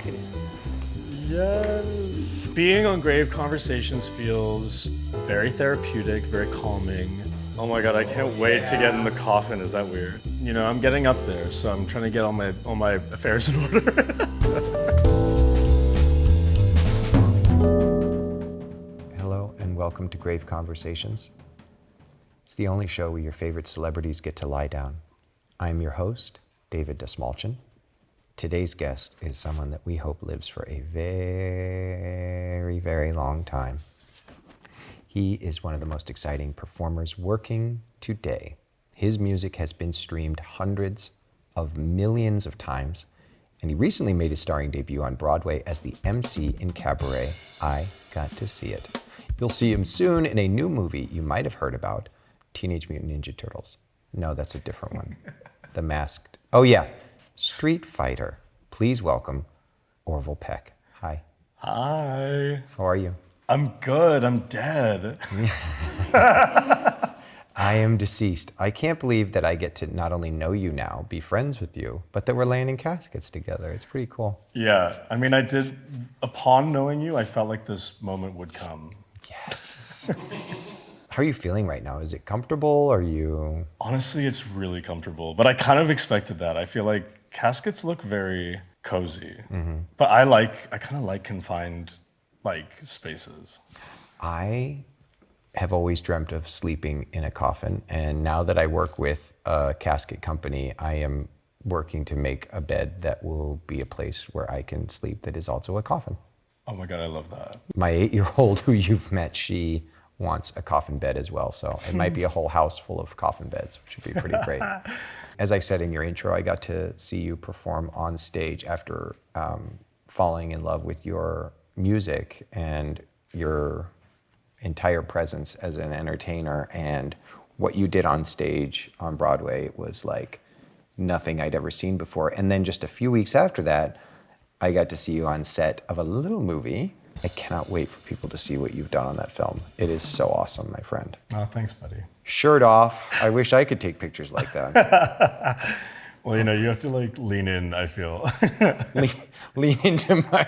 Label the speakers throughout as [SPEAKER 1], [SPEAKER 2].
[SPEAKER 1] talking.
[SPEAKER 2] Yes. Being on Grave Conversations feels very therapeutic, very calming. Oh my God, I can't wait to get in the coffin. Is that weird? You know, I'm getting up there, so I'm trying to get all my affairs in order.
[SPEAKER 1] Hello and welcome to Grave Conversations. It's the only show where your favorite celebrities get to lie down. I'm your host, David Dastmalchian. Today's guest is someone that we hope lives for a very, very long time. He is one of the most exciting performers working today. His music has been streamed hundreds of millions of times, and he recently made his starring debut on Broadway as the MC in Cabaret. I got to see it. You'll see him soon in a new movie you might have heard about, Teenage Mutant Ninja Turtles. No, that's a different one. The Masked. Oh yeah, Street Fighter. Please welcome Orville Peck. Hi.
[SPEAKER 2] Hi.
[SPEAKER 1] How are you?
[SPEAKER 2] I'm good. I'm dead.
[SPEAKER 1] I am deceased. I can't believe that I get to not only know you now, be friends with you, but that we're laying in caskets together. It's pretty cool.
[SPEAKER 2] Yeah, I mean, upon knowing you, I felt like this moment would come.
[SPEAKER 1] Yes. How are you feeling right now? Is it comfortable? Are you...
[SPEAKER 2] Honestly, it's really comfortable, but I kind of expected that. I feel like caskets look very cozy, but I kind of like confined spaces.
[SPEAKER 1] I have always dreamt of sleeping in a coffin, and now that I work with a casket company, I am working to make a bed that will be a place where I can sleep that is also a coffin.
[SPEAKER 2] Oh my God, I love that.
[SPEAKER 1] My 8-year-old who you've met, she wants a coffin bed as well, so it might be a whole house full of coffin beds, which would be pretty great. As I said in your intro, I got to see you perform on stage after falling in love with your music and your entire presence as an entertainer, and what you did on stage on Broadway was like nothing I'd ever seen before. And then just a few weeks after that, I got to see you on set of a little movie. I cannot wait for people to see what you've done on that film. It is so awesome, my friend.
[SPEAKER 2] Oh, thanks, buddy.
[SPEAKER 1] Shirt ofe. I wish I could take pictures like that.
[SPEAKER 2] Well, you know, you have to lean in, I feel.
[SPEAKER 1] lean into my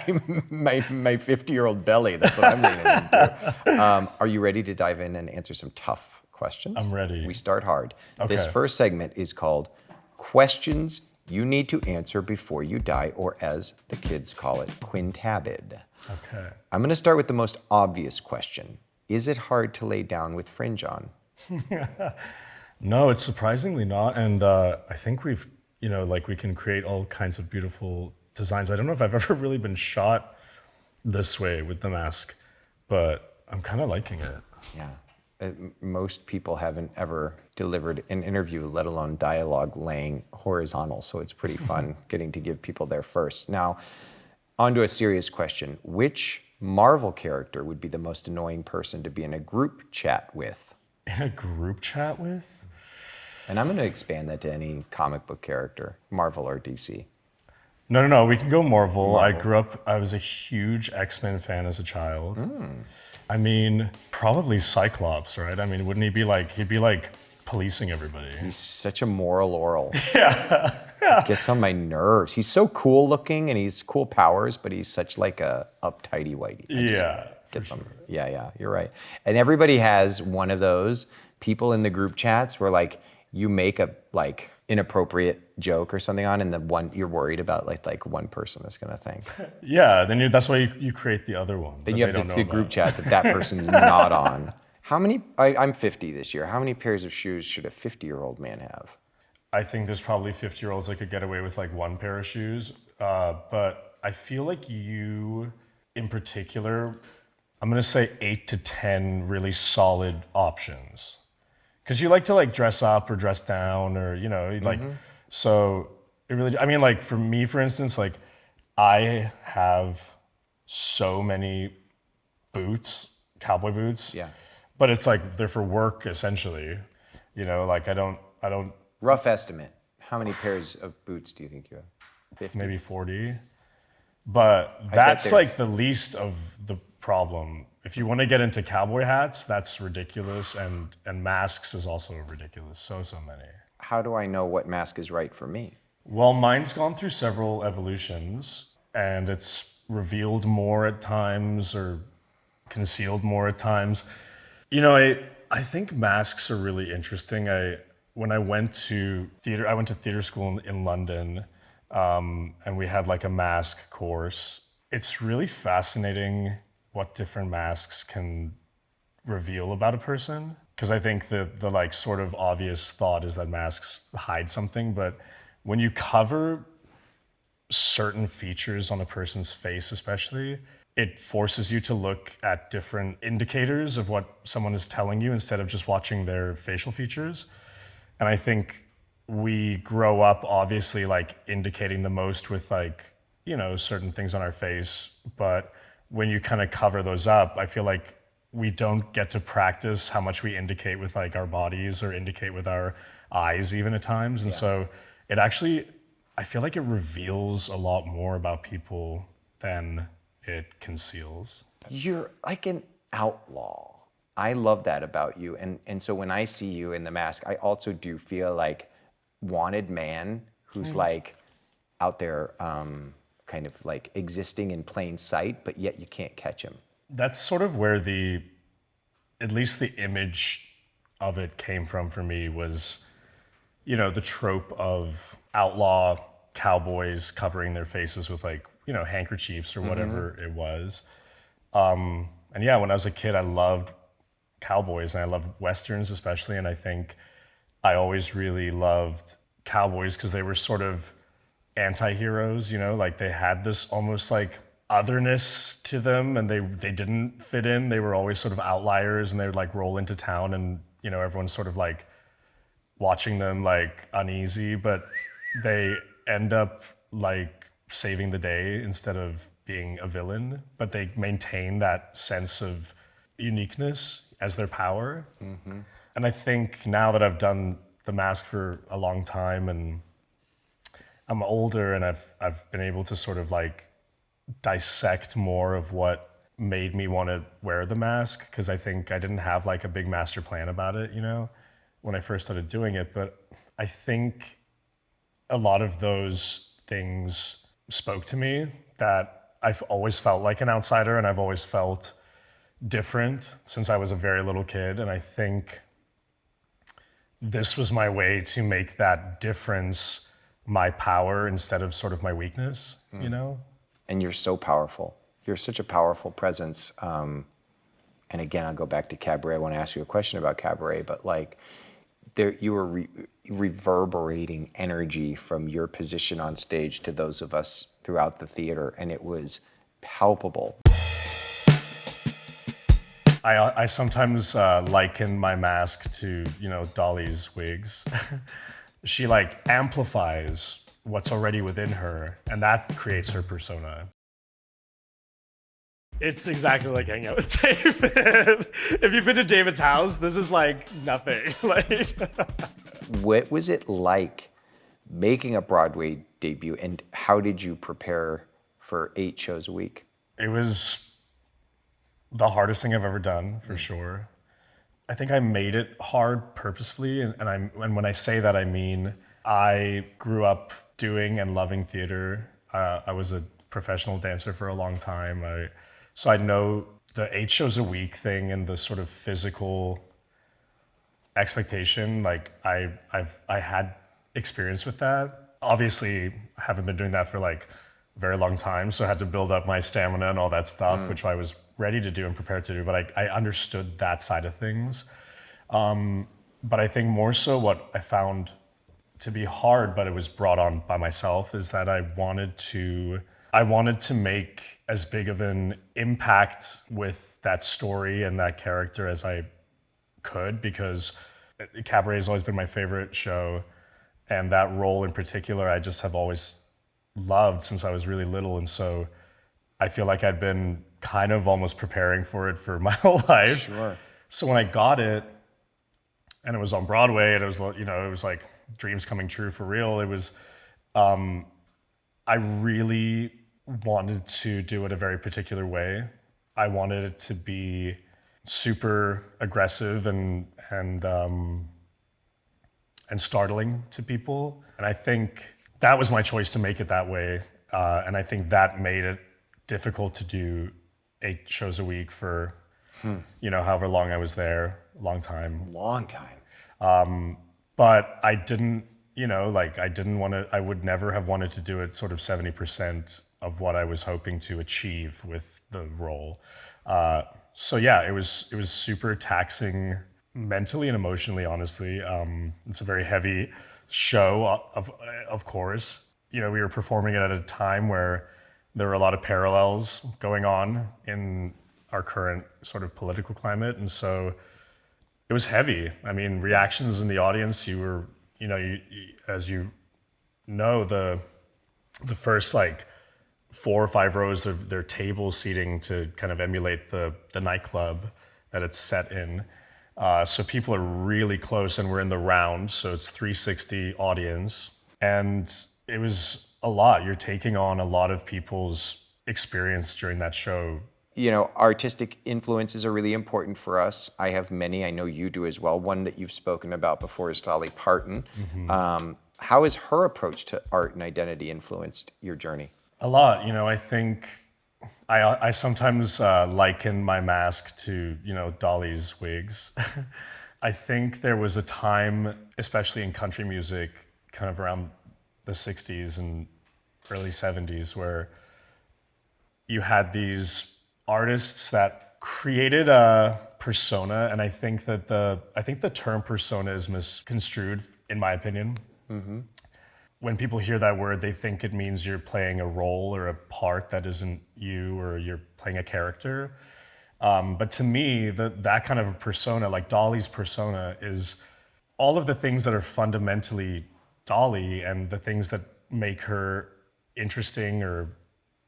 [SPEAKER 1] 50-year-old belly. That's what I'm leaning into. Are you ready to dive in and answer some tough questions?
[SPEAKER 2] I'm ready.
[SPEAKER 1] We start hard.
[SPEAKER 2] Okay.
[SPEAKER 1] This first segment is called Questions You Need to Answer Before You Die, or as the kids call it, quintabid.
[SPEAKER 2] Okay.
[SPEAKER 1] I'm going to start with the most obvious question. Is it hard to lay down with fringe on?
[SPEAKER 2] No, it's surprisingly not. And I think we can create all kinds of beautiful designs. I don't know if I've ever really been shot this way with the mask, but I'm kind of liking it.
[SPEAKER 1] Yeah. Most people haven't ever delivered an interview, let alone dialogue laying horizontal. So it's pretty fun getting to give people their first. Now, on to a serious question. Which Marvel character would be the most annoying person to be in a group chat with?
[SPEAKER 2] In a group chat with?
[SPEAKER 1] And I'm going to expand that to any comic book character, Marvel or DC.
[SPEAKER 2] No. We can go Marvel. I was a huge X-Men fan as a child. I mean, probably Cyclops, right? I mean, wouldn't he'd be like policing everybody.
[SPEAKER 1] He's such a moral Oral.
[SPEAKER 2] Yeah.
[SPEAKER 1] It gets on my nerves. He's so cool looking and he's cool powers, but he's such like a uptighty whitey. Yeah, you're right. And everybody has one of those people in the group chats where like you make a like inappropriate joke or something on, and the one you're worried about like one person is gonna think.
[SPEAKER 2] Yeah, then that's why you create the other one.
[SPEAKER 1] Then you have to group chat that person's not on. I'm 50 this year. How many pairs of shoes should a 50-year-old man have?
[SPEAKER 2] I think there's probably 50-year-olds that could get away with like one pair of shoes. But I feel like you, in particular, I'm gonna say 8 to 10 really solid options. Because you like to like dress up or dress down or, you know, so it really, I mean, like for me, for instance, like I have so many boots, cowboy boots.
[SPEAKER 1] Yeah.
[SPEAKER 2] But it's like, they're for work essentially. You know, like I don't.
[SPEAKER 1] Rough estimate. How many pairs of boots do you think you have? 50?
[SPEAKER 2] Maybe 40. But that's like the least of the problem. If you want to get into cowboy hats, that's ridiculous, and masks is also ridiculous. So many.
[SPEAKER 1] How do I know what mask is right for me?
[SPEAKER 2] Well, mine's gone through several evolutions. and it's revealed more at times or concealed more at times. I think masks are really interesting. When I went to theater, I went to theater school in London, and we had like a mask course. It's really fascinating what different masks can reveal about a person. Because I think the like sort of obvious thought is that masks hide something, but when you cover certain features on a person's face, especially, it forces you to look at different indicators of what someone is telling you instead of just watching their facial features. And I think we grow up obviously like indicating the most with like, certain things on our face. But when you kind of cover those up, I feel like we don't get to practice how much we indicate with like our bodies or indicate with our eyes even at times. And so it actually, I feel like it reveals a lot more about people than it conceals.
[SPEAKER 1] You're like an outlaw. I love that about you. And so when I see you in the mask, I also do feel like wanted man who's like out there kind of like existing in plain sight, but yet you can't catch him.
[SPEAKER 2] That's sort of where at least the image of it came from for me was, the trope of outlaw cowboys covering their faces with like, handkerchiefs or whatever it was. And yeah, when I was a kid, I loved cowboys and I loved Westerns especially. And I think I always really loved cowboys because they were sort of anti-heroes, like they had this almost like otherness to them and they didn't fit in. They were always sort of outliers and they would like roll into town and, everyone's sort of like watching them like uneasy, but they end up like saving the day instead of being a villain, but they maintain that sense of uniqueness as their power. Mm-hmm. And I think now that I've done the mask for a long time and I'm older and I've been able to sort of like dissect more of what made me want to wear the mask, because I think I didn't have like a big master plan about it, when I first started doing it. But I think a lot of those things spoke to me, that I've always felt like an outsider and I've always felt different since I was a very little kid. And I think this was my way to make that difference my power instead of sort of my weakness,
[SPEAKER 1] And you're so powerful. You're such a powerful presence. And again, I'll go back to Cabaret. I want to ask you a question about Cabaret, but like you were reverberating energy from your position on stage to those of us throughout the theater, and it was palpable.
[SPEAKER 2] I sometimes liken my mask to, Dolly's wigs. She like amplifies what's already within her, and that creates her persona. It's exactly like hanging out with David. If you've been to David's house, this is like nothing.
[SPEAKER 1] What was it like making a Broadway debut, and how did you prepare for 8 shows a week?
[SPEAKER 2] It was the hardest thing I've ever done, for sure. I think I made it hard purposefully, and when I say that, I mean I grew up doing and loving theater. I was a professional dancer for a long time, so I know the 8 shows a week thing and the sort of physical expectation. Like I had experience with that. Obviously, I haven't been doing that for like a very long time, so I had to build up my stamina and all that stuff, which I was ready to do and prepared to do, but I understood that side of things. But I think more so what I found to be hard, but it was brought on by myself, is that I wanted to make as big of an impact with that story and that character as I could, because Cabaret has always been my favorite show, and that role in particular I just have always loved since I was really little. And so I feel like I'd been kind of almost preparing for it for my whole life.
[SPEAKER 1] Sure.
[SPEAKER 2] So when I got it and it was on Broadway and it was like dreams coming true for real, it was, I really wanted to do it a very particular way. I wanted it to be super aggressive and startling to people. And I think that was my choice to make it that way. And I think that made it difficult to do 8 shows a week for, however long I was there, long time.
[SPEAKER 1] Long time.
[SPEAKER 2] But I didn't, I would never have wanted to do it sort of 70% of what I was hoping to achieve with the role. So yeah, it was super taxing mentally and emotionally, honestly. It's a very heavy show, of course. We were performing it at a time where there were a lot of parallels going on in our current sort of political climate. And so it was heavy. I mean, reactions in the audience, as you know, the first like 4 or 5 rows of their table seating to kind of emulate the nightclub that it's set in. So people are really close, and we're in the round, so it's 360 audience. And it was a lot. You're taking on a lot of people's experience during that show.
[SPEAKER 1] Artistic influences are really important for us. I have many. I know you do as well. One that you've spoken about before is Dolly Parton. How has her approach to art and identity influenced your journey?
[SPEAKER 2] A lot. I think I sometimes liken my mask to, Dolly's wigs. I think there was a time, especially in country music, kind of around the 60s and early 70s, where you had these artists that created a persona, and I think the term persona is misconstrued, in my opinion. When people hear that word, they think it means you're playing a role or a part that isn't you, or you're playing a character. But to me, that kind of a persona, like Dolly's persona, is all of the things that are fundamentally Dolly and the things that make her interesting or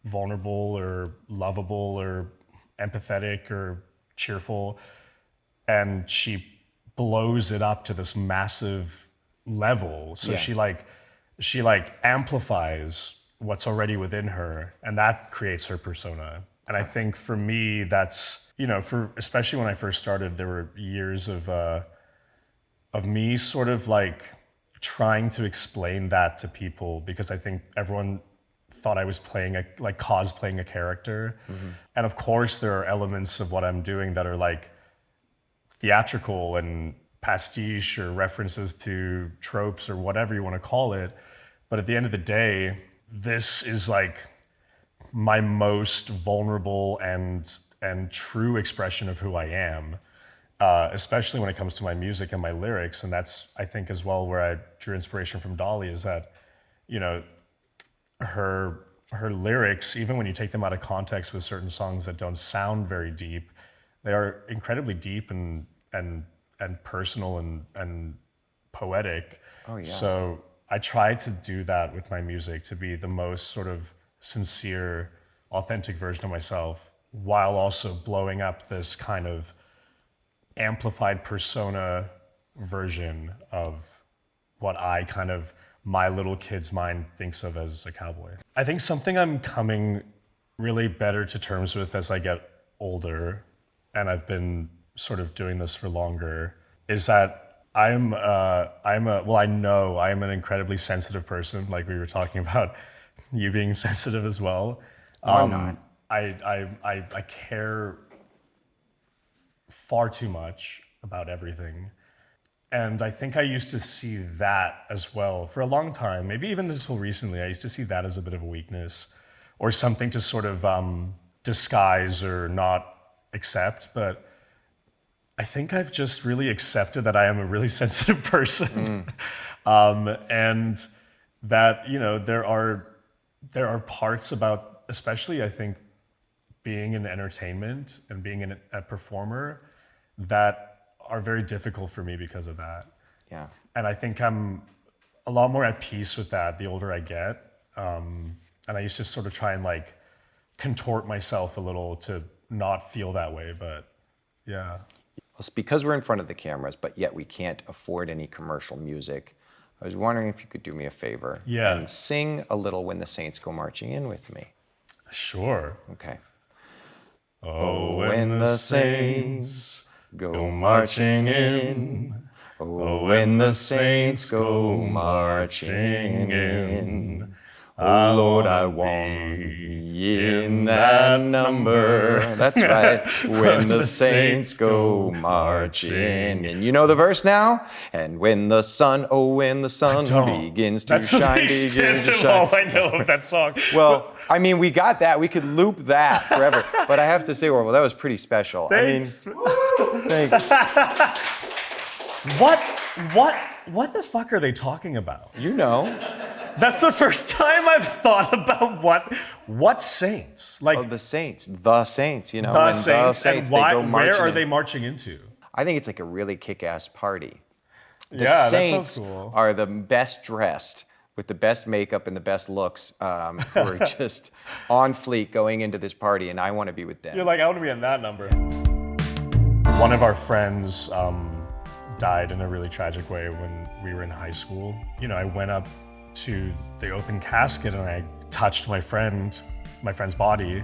[SPEAKER 2] vulnerable or lovable or empathetic or cheerful. And she blows it up to this massive level. So she amplifies what's already within her, and that creates her persona. And I think for me, that's, especially when I first started, there were years of me sort of like trying to explain that to people, because I think everyone thought I was cosplaying a character. And of course there are elements of what I'm doing that are like theatrical and pastiche or references to tropes or whatever you want to call it. But at the end of the day, this is like my most vulnerable and true expression of who I am, especially when it comes to my music and my lyrics. And that's, I think, as well, where I drew inspiration from Dolly, is that, her lyrics, even when you take them out of context with certain songs that don't sound very deep, they are incredibly deep and personal and poetic.
[SPEAKER 1] Oh, yeah.
[SPEAKER 2] So I try to do that with my music, to be the most sort of sincere, authentic version of myself, while also blowing up this kind of amplified persona version of what my little kid's mind thinks of as a cowboy. I think something I'm coming really better to terms with as I get older, and I've been sort of doing this for longer, is that I know I am an incredibly sensitive person. Like we were talking about you being sensitive as well.
[SPEAKER 1] I'm not.
[SPEAKER 2] I care far too much about everything. And I think I used to see that as well for a long time, maybe even until recently. I used to see that as a bit of a weakness or something to sort of disguise or not accept. But I think I've just really accepted that I am a really sensitive person. And that, there are parts about, especially I think, being in entertainment and being a performer, that are very difficult for me because of that.
[SPEAKER 1] Yeah.
[SPEAKER 2] And I think I'm a lot more at peace with that the older I get. And I used to sort of try and like contort myself a little to not feel that way, but yeah.
[SPEAKER 1] Well, it's because we're in front of the cameras, but yet we can't afford any commercial music. I was wondering if you could do me a favor and sing a little When the Saints Go Marching In with me.
[SPEAKER 2] Sure.
[SPEAKER 1] Okay.
[SPEAKER 2] Oh, when the saints go marching in. Oh, when the saints go marching in.
[SPEAKER 1] Oh Lord, I
[SPEAKER 2] wanna
[SPEAKER 1] want
[SPEAKER 2] be
[SPEAKER 1] in that number. That's right. When the saints go marching. And you know the verse now? And when the sun, oh, when the sun begins to
[SPEAKER 2] That's
[SPEAKER 1] shine,
[SPEAKER 2] the
[SPEAKER 1] begins
[SPEAKER 2] extent
[SPEAKER 1] to
[SPEAKER 2] of
[SPEAKER 1] shine.
[SPEAKER 2] all I know of that song.
[SPEAKER 1] Well, I mean, we got that. We could loop that forever. But I have to say, Orville, that was pretty special.
[SPEAKER 2] Thanks.
[SPEAKER 1] I mean, thanks.
[SPEAKER 2] What the fuck are they talking about?
[SPEAKER 1] You know.
[SPEAKER 2] That's the first time I've thought about what saints? Like
[SPEAKER 1] Oh, the saints, you know.
[SPEAKER 2] the
[SPEAKER 1] and
[SPEAKER 2] saints,
[SPEAKER 1] the saints,
[SPEAKER 2] and why,
[SPEAKER 1] they go
[SPEAKER 2] where
[SPEAKER 1] marching
[SPEAKER 2] are
[SPEAKER 1] in.
[SPEAKER 2] they marching into?
[SPEAKER 1] I think it's like a really kick-ass party. The
[SPEAKER 2] Yeah, that
[SPEAKER 1] saints
[SPEAKER 2] sounds cool.
[SPEAKER 1] are the best dressed, with the best makeup and the best looks, who are just on fleek going into this party, and I want to be with them.
[SPEAKER 2] You're like, I want to be in that number. One of our friends died in a really tragic way when we were in high school. You know, I went up to the open casket and I touched my friend's body.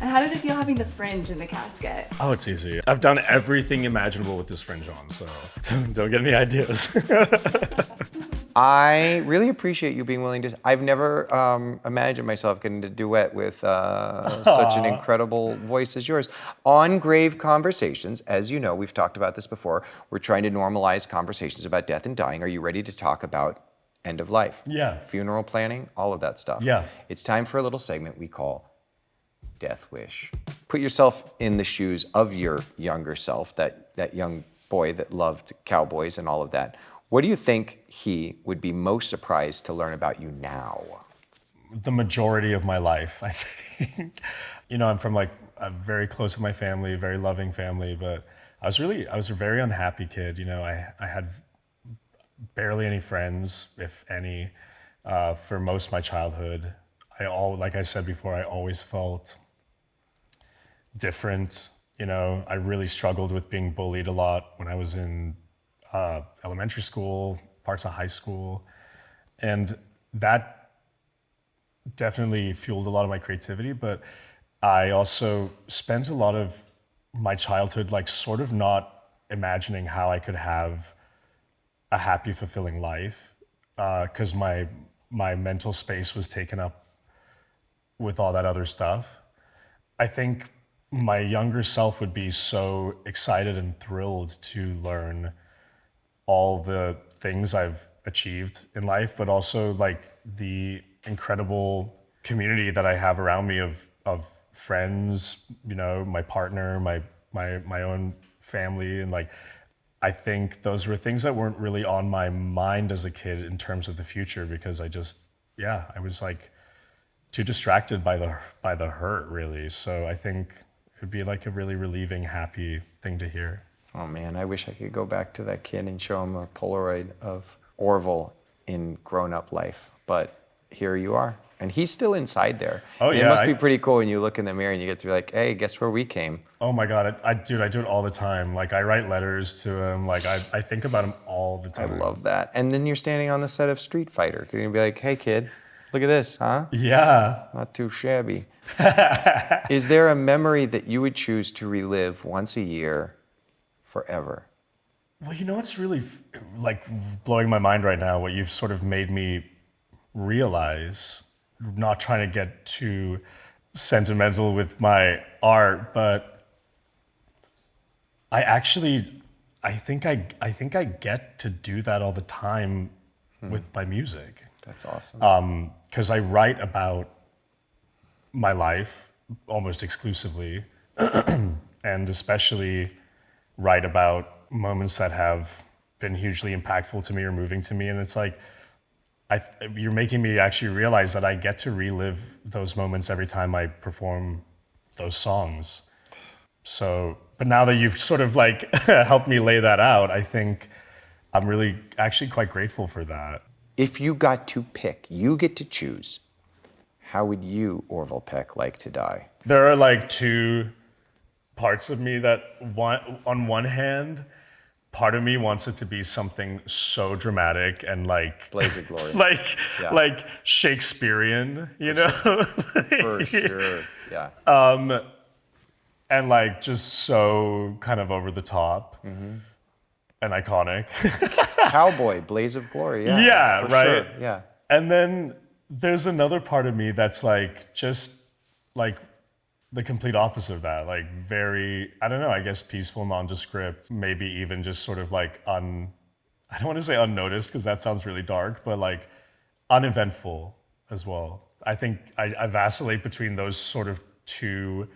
[SPEAKER 3] And how did it feel having the fringe in the casket?
[SPEAKER 2] Oh, it's easy. I've done everything imaginable with this fringe on, so don't get any ideas.
[SPEAKER 1] I really appreciate you being willing to. I've never imagined myself getting to duet with such an incredible voice as yours. On Grave Conversations, as you know, we've talked about this before, we're trying to normalize conversations about death and dying. Are you ready to talk about end of life?
[SPEAKER 2] Yeah.
[SPEAKER 1] Funeral planning, all of that stuff.
[SPEAKER 2] Yeah.
[SPEAKER 1] It's time for a little segment we call Death Wish. Put yourself in the shoes of your younger self, that young boy that loved cowboys and all of that. What do you think he would be most surprised to learn about you now?
[SPEAKER 2] The majority of my life, I think. You know, I'm from like a very close to my family, very loving family, but I was a very unhappy kid. You know, I had barely any friends, if any, for most of my childhood. Like I said before, I always felt different. You know, I really struggled with being bullied a lot when I was in elementary school, parts of high school, and that definitely fueled a lot of my creativity. But I also spent a lot of my childhood like sort of not imagining how I could have a happy, fulfilling life, because my mental space was taken up with all that other stuff. I think my younger self would be so excited and thrilled to learn all the things I've achieved in life, but also like the incredible community that I have around me of friends, you know, my partner, my own family, and like I think those were things that weren't really on my mind as a kid in terms of the future, because I was like too distracted by the hurt, really. So I think it'd be like a really relieving, happy thing to hear.
[SPEAKER 1] Oh man, I wish I could go back to that kid and show him a Polaroid of Orville in grown-up life. But here you are, and he's still inside there.
[SPEAKER 2] Oh
[SPEAKER 1] and
[SPEAKER 2] yeah,
[SPEAKER 1] it must be pretty cool when you look in the mirror and you get to be like, hey, guess where we came?
[SPEAKER 2] Oh my God, I do it all the time. Like I write letters to him. Like I think about him all the
[SPEAKER 1] I
[SPEAKER 2] time.
[SPEAKER 1] love that. And then you're standing on the set of Street Fighter. You're gonna be like, hey kid, look at this, huh?
[SPEAKER 2] Yeah.
[SPEAKER 1] Not too shabby. Is there a memory that you would choose to relive once a year forever?
[SPEAKER 2] Well, you know what's really like blowing my mind right now, what you've sort of made me realize, not trying to get too sentimental with my art, but I think I get to do that all the time with my music.
[SPEAKER 1] That's awesome.
[SPEAKER 2] Because I write about my life almost exclusively, and especially write about moments that have been hugely impactful to me or moving to me. And it's like, you're making me actually realize that I get to relive those moments every time I perform those songs. So, but now that you've sort of like helped me lay that out, I think I'm really actually quite grateful for that.
[SPEAKER 1] If you got to pick, you get to choose, how would you, Orville Peck, like to die?
[SPEAKER 2] There are like two parts of me that on one hand, part of me wants it to be something so dramatic and like
[SPEAKER 1] Blaze of glory.
[SPEAKER 2] like Shakespearean, you know?
[SPEAKER 1] For sure, yeah.
[SPEAKER 2] And like just so kind of over the top and iconic.
[SPEAKER 1] Cowboy, Blaze of Glory, yeah.
[SPEAKER 2] Yeah,
[SPEAKER 1] for
[SPEAKER 2] right.
[SPEAKER 1] Sure. Yeah.
[SPEAKER 2] And then there's another part of me that's like, just like the complete opposite of that. Like very, I don't know, I guess peaceful, nondescript, maybe even just sort of like I don't want to say unnoticed because that sounds really dark, but like uneventful as well. I think I vacillate between those sort of two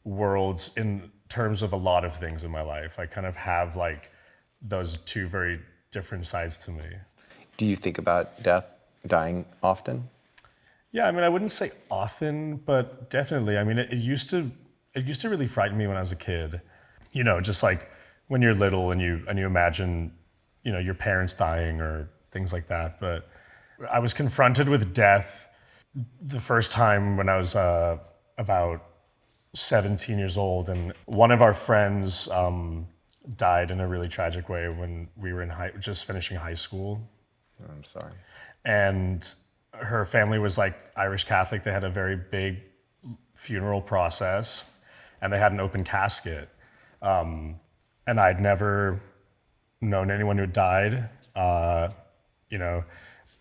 [SPEAKER 2] worlds in terms of a lot of things in my life. I kind of have like those two very different sides to me.
[SPEAKER 1] Do you think about death, dying often?
[SPEAKER 2] Yeah, I mean, I wouldn't say often, but definitely. I mean, it used to really frighten me when I was a kid. You know, just like when you're little and you imagine, you know, your parents dying or things like that. But I was confronted with death the first time when I was about 17 years old, and one of our friends died in a really tragic way when we were just finishing high school.
[SPEAKER 1] I'm sorry.
[SPEAKER 2] And her family was like Irish Catholic. They had a very big funeral process, and they had an open casket. And I'd never known anyone who died, you know,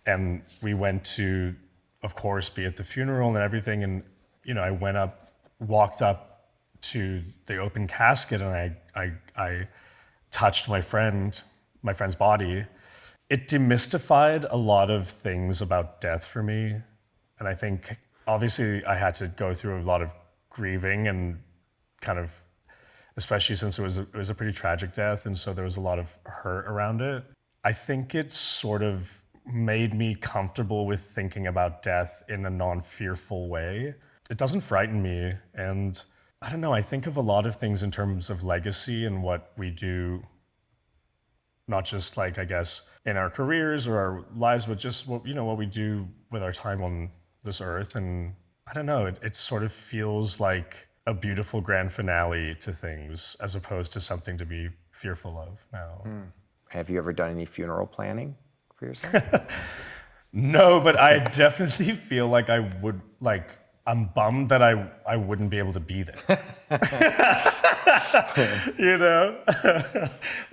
[SPEAKER 2] and we went to, of course, be at the funeral and everything. And, you know, I walked up to the open casket, and I touched my friend's body. It demystified a lot of things about death for me. And I think, obviously, I had to go through a lot of grieving and kind of, especially since it was a pretty tragic death, and so there was a lot of hurt around it. I think it sort of made me comfortable with thinking about death in a non-fearful way. It doesn't frighten me, and I don't know, I think of a lot of things in terms of legacy and what we do, not just like, I guess, in our careers or our lives, but just what we do with our time on this earth. And I don't know, it sort of feels like a beautiful grand finale to things as opposed to something to be fearful of now.
[SPEAKER 1] Have you ever done any funeral planning for yourself?
[SPEAKER 2] No, but I definitely feel like I would, like, I'm bummed that I wouldn't be able to be there. You know?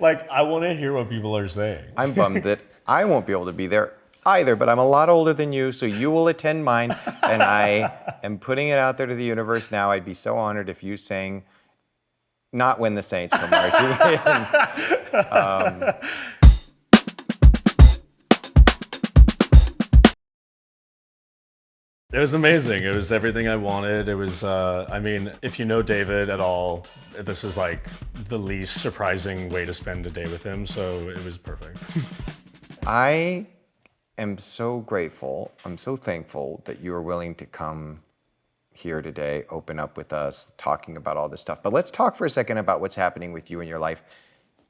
[SPEAKER 2] Like, I want to hear what people are saying.
[SPEAKER 1] I'm bummed that I won't be able to be there either, but I'm a lot older than you, so you will attend mine, and I am putting it out there to the universe now. I'd be so honored if you sang Not When the Saints Come Marching In.
[SPEAKER 2] It was amazing. It was everything I wanted. It was, I mean, if you know David at all, this is like the least surprising way to spend a day with him, so it was perfect.
[SPEAKER 1] I am so grateful, I'm so thankful that you are willing to come here today, open up with us, talking about all this stuff. But let's talk for a second about what's happening with you in your life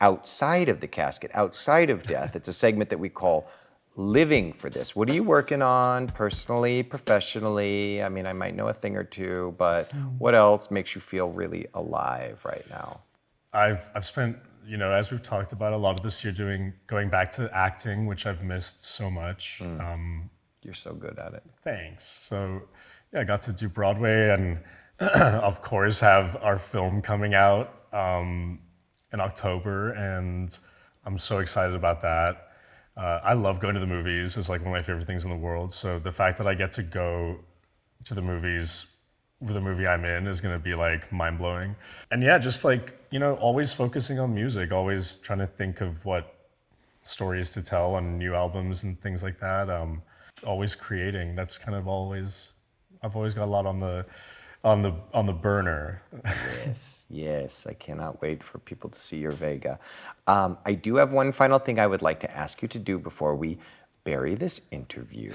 [SPEAKER 1] outside of the casket, outside of death. It's a segment that we call Living for This. What are you working on personally, professionally? I mean, I might know a thing or two, but what else makes you feel really alive right now?
[SPEAKER 2] I've spent, you know, as we've talked about, a lot of this year going back to acting, which I've missed so much.
[SPEAKER 1] You're so good at it.
[SPEAKER 2] Thanks. So yeah, I got to do Broadway, and of course have our film coming out in October, and I'm so excited about that. I love going to the movies. It's like one of my favorite things in the world. So the fact that I get to go to the movies with the movie I'm in is gonna be like mind-blowing. And yeah, just like, you know, always focusing on music, always trying to think of what stories to tell on new albums and things like that. Always creating. That's kind of I've always got a lot on the burner.
[SPEAKER 1] Yes, I cannot wait for people to see your Vega. I do have one final thing I would like to ask you to do before we bury this interview.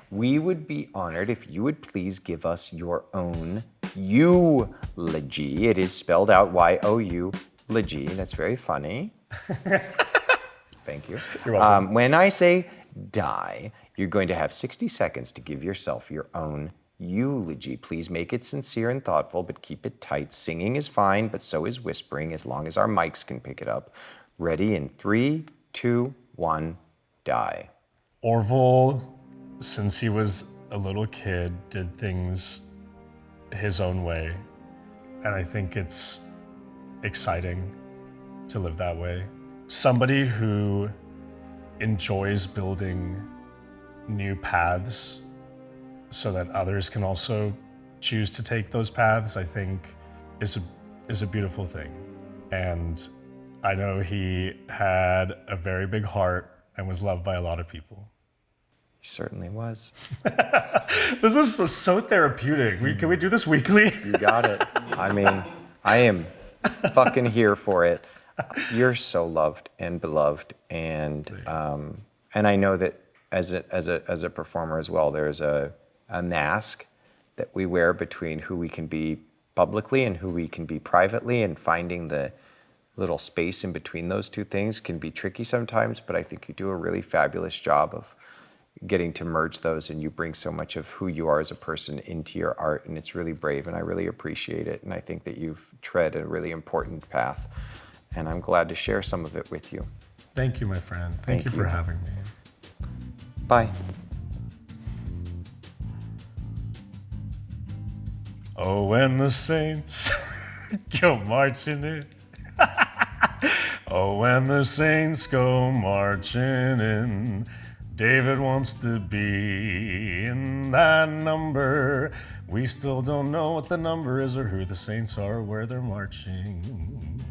[SPEAKER 1] We would be honored if you would please give us your own Y.O.U.logy. It is spelled out Y-O-U.logy. That's very funny. Thank you.
[SPEAKER 2] You're welcome.
[SPEAKER 1] When I say die, you're going to have 60 seconds to give yourself your own eulogy. Please make it sincere and thoughtful, but keep it tight. Singing is fine, but so is whispering, as long as our mics can pick it up. Ready in 3, 2, 1, die.
[SPEAKER 2] Orville, since he was a little kid, did things his own way. And I think it's exciting to live that way. Somebody who enjoys building new paths so that others can also choose to take those paths, I think is a beautiful thing. And I know he had a very big heart and was loved by a lot of people.
[SPEAKER 1] He certainly was.
[SPEAKER 2] This is so therapeutic. Can we do this weekly?
[SPEAKER 1] You got it. I mean, I am fucking here for it. You're so loved and beloved, and I know that as a performer as well, there's a mask that we wear between who we can be publicly and who we can be privately, and finding the little space in between those two things can be tricky sometimes, but I think you do a really fabulous job of getting to merge those, and you bring so much of who you are as a person into your art, and it's really brave, and I really appreciate it, and I think that you've tread a really important path, and I'm glad to share some of it with you.
[SPEAKER 2] Thank you, my friend. Thank you for having me.
[SPEAKER 1] Bye.
[SPEAKER 2] Oh, when the saints go marching in. Oh, when the saints go marching in. David wants to be in that number. We still don't know what the number is or who the saints are or where they're marching.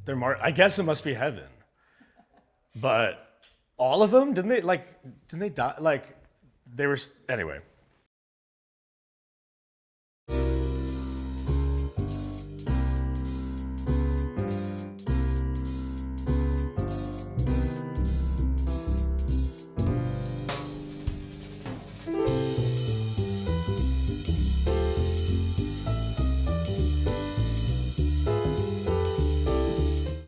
[SPEAKER 2] I guess it must be heaven. But all of them? Didn't they die? Like, they were, anyway.